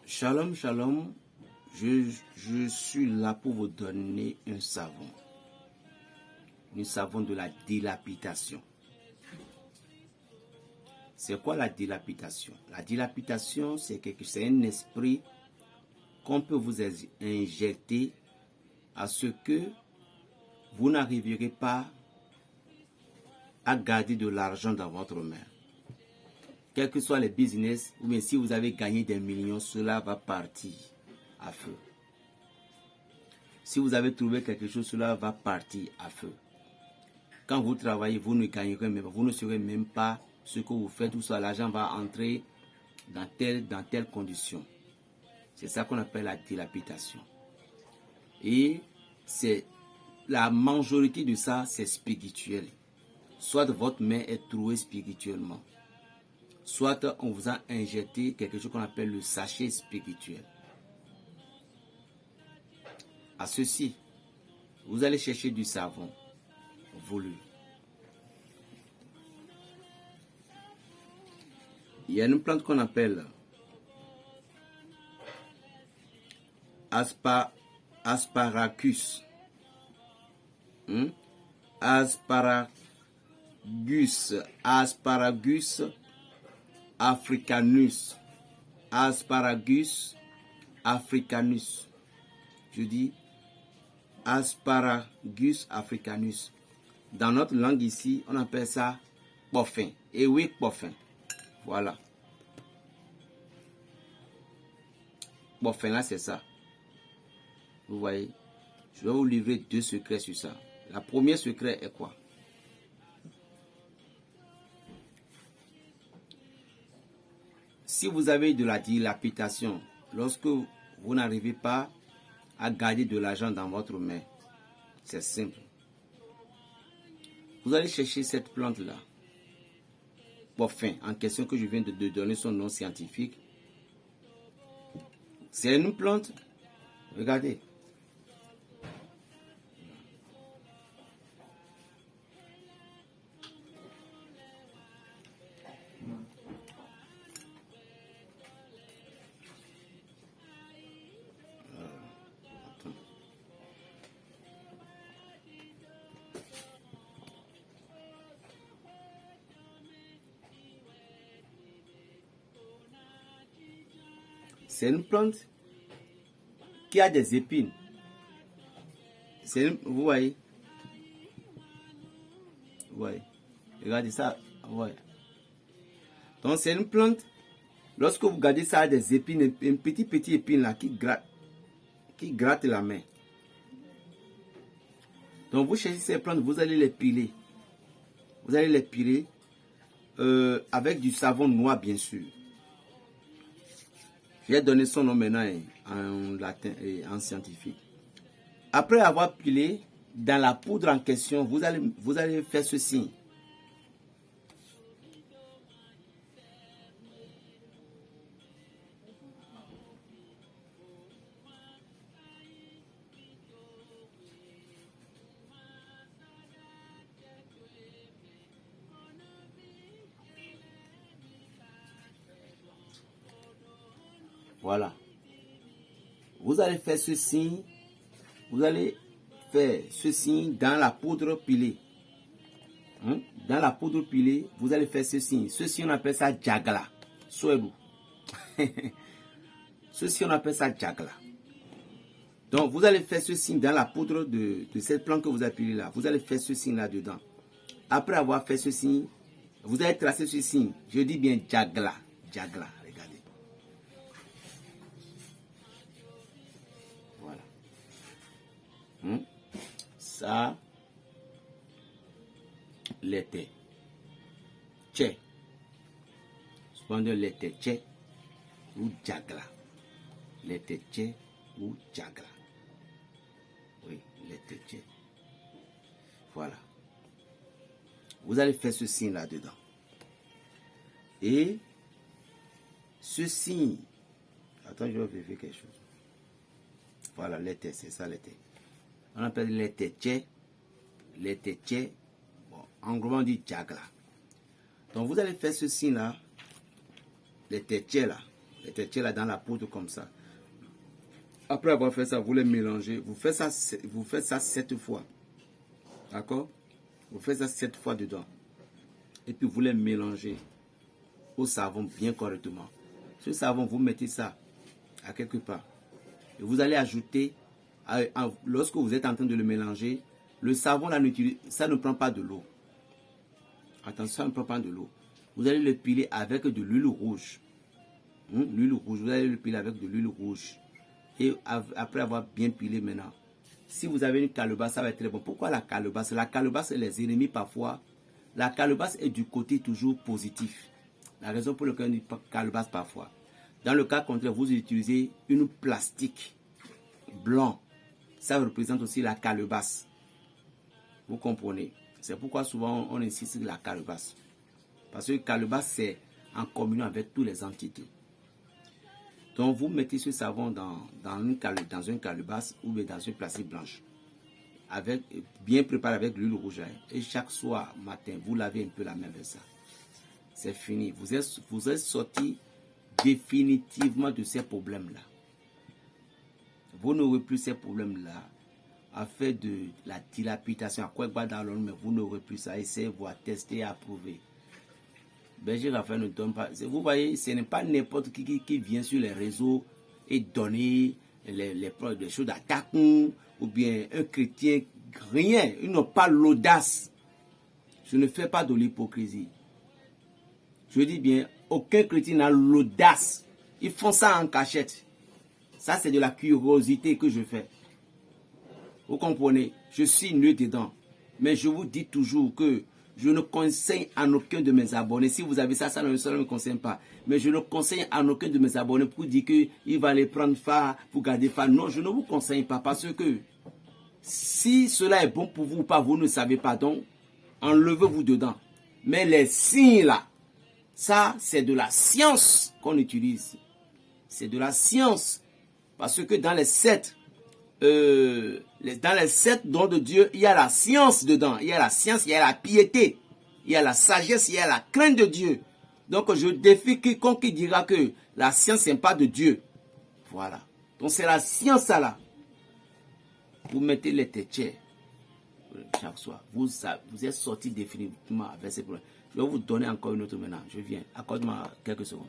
Shalom, shalom. Je suis là pour vous donner un savon. Un savon de la dilapidation. C'est quoi la dilapidation? La dilapidation, c'est un esprit qu'on peut vous injecter à ce que vous n'arriverez pas à garder de l'argent dans votre main. Quels que soient les business, ou bien si vous avez gagné des millions, cela va partir à feu. Si vous avez trouvé quelque chose, cela va partir à feu. Quand vous travaillez, vous ne gagnerez même pas, vous ne saurez même pas ce que vous faites, tout ça, l'argent va entrer dans telle condition. C'est ça qu'on appelle la dilapidation. Et c'est la majorité de ça, c'est spirituel. Soit votre main est trouée spirituellement, soit on vous a injecté quelque chose qu'on appelle le sachet spirituel. À ceci, vous allez chercher du savon voulu. Il y a une plante qu'on appelle asparagus. Asparagus africanus. Asparagus africanus. Je dis Asparagus africanus. Dans notre langue ici, on appelle ça pofin. Et oui, pofin. Voilà. Pofin là, c'est ça. Vous voyez, je vais vous livrer 2 secrets sur ça. Le premier secret est quoi? Si vous avez de la dilapidation, lorsque vous n'arrivez pas à garder de l'argent dans votre main, c'est simple. Vous allez chercher cette plante-là. Pofin, en question que je viens de donner son nom scientifique. C'est une plante. Regardez. C'est une plante qui a des épines. Vous voyez? Vous voyez? Regardez ça. Ouais. Donc c'est une plante. Lorsque vous regardez ça, a des épines, un petit épine là qui gratte la main. Donc vous cherchez ces plantes, vous allez les piler. Vous allez les piler avec du savon noir bien sûr. Je vais donner son nom maintenant en latin et en scientifique. Après avoir pilé, dans la poudre en question, vous allez faire ceci. Voilà. Vous allez faire ceci. Vous allez faire ceci dans la poudre pilée. Dans la poudre pilée, vous allez faire ceci. Ceci, on appelle ça jagla. Soyez-vous. Ceci, on appelle ça jagla. Donc, vous allez faire ceci dans la poudre de cette plante que vous avez pilée là. Vous allez faire ceci là-dedans. Après avoir fait ceci, vous allez tracer ceci. Je dis bien jagla. Jagla. Regardez. Voilà. Ça, l'été. Tché. Cependant, l'été tché ou jagla. L'été tché ou jagla. Oui, l'été tché. Voilà. Vous allez faire ce signe là-dedans. Et ce signe. Attends, je vais vérifier quelque chose. Voilà, l'été, c'est ça l'été. On appelle l'été tché. L'été tché. Bon, en gros, on dit jagla. Donc, vous allez faire ce signe là. L'été tché là. les tétiers là dans la poudre comme ça. Après avoir fait ça, vous les mélangez. Vous faites ça 7 fois. D'accord? Vous faites ça 7 fois dedans. Et puis vous les mélangez au savon bien correctement. Ce savon, vous mettez ça à quelque part. Et vous allez ajouter, lorsque vous êtes en train de le mélanger, le savon là, ça ne prend pas de l'eau. Attention, ça ne prend pas de l'eau. Vous allez le piler avec de l'huile rouge. L'huile rouge, vous allez le piler avec de l'huile rouge. Et après avoir bien pilé maintenant, si vous avez une calebasse, ça va être très bon. Pourquoi la calebasse? La calebasse, les ennemis parfois, la calebasse est du côté toujours positif. La raison pour laquelle on dit calebasse parfois. Dans le cas contraire, vous utilisez une plastique blanc. Ça représente aussi la calebasse. Vous comprenez? C'est pourquoi souvent on insiste sur la calebasse. Parce que calebasse, c'est en communion avec toutes les entités. Donc vous mettez ce savon dans une calebasse ou dans une plastique blanche. Bien préparé avec l'huile rouge. Et chaque soir, matin, vous lavez un peu la main avec ça. C'est fini. Vous êtes sorti définitivement de ces problèmes-là. Vous n'aurez plus ces problèmes-là. À faire de la dilapidation, à quoi dans l'homme, mais vous n'aurez plus ça. Essayez, voir, tester, approuver. Berger Raphaël ne donne pas. Vous voyez, ce n'est pas n'importe qui vient sur les réseaux et donner les choses d'attaque ou bien un chrétien, rien. Ils n'ont pas l'audace. Je ne fais pas de l'hypocrisie. Je dis bien, aucun chrétien n'a l'audace. Ils font ça en cachette. Ça, c'est de la curiosité que je fais. Vous comprenez? Je suis nul dedans. Mais je vous dis toujours que je ne conseille à aucun de mes abonnés. Si vous avez ça, ça ne me conseille pas. Mais je ne conseille à aucun de mes abonnés pour dire qu'il va les prendre phare, pour garder phare. Non, je ne vous conseille pas parce que si cela est bon pour vous ou pas, vous ne savez pas. Donc, enlevez-vous dedans. Mais les signes là, ça, c'est de la science qu'on utilise. C'est de la science. Parce que dans les 7 dons de Dieu, il y a la science dedans. Il y a la science, il y a la piété, il y a la sagesse, il y a la crainte de Dieu. Donc je défie quiconque qui dira que la science n'est pas de Dieu. Voilà. Donc c'est la science ça là. Vous mettez les tétiers chaque soir. Vous êtes sorti définitivement avec ces problèmes. Je vais vous donner encore une autre maintenant. Je viens. Accorde-moi quelques secondes.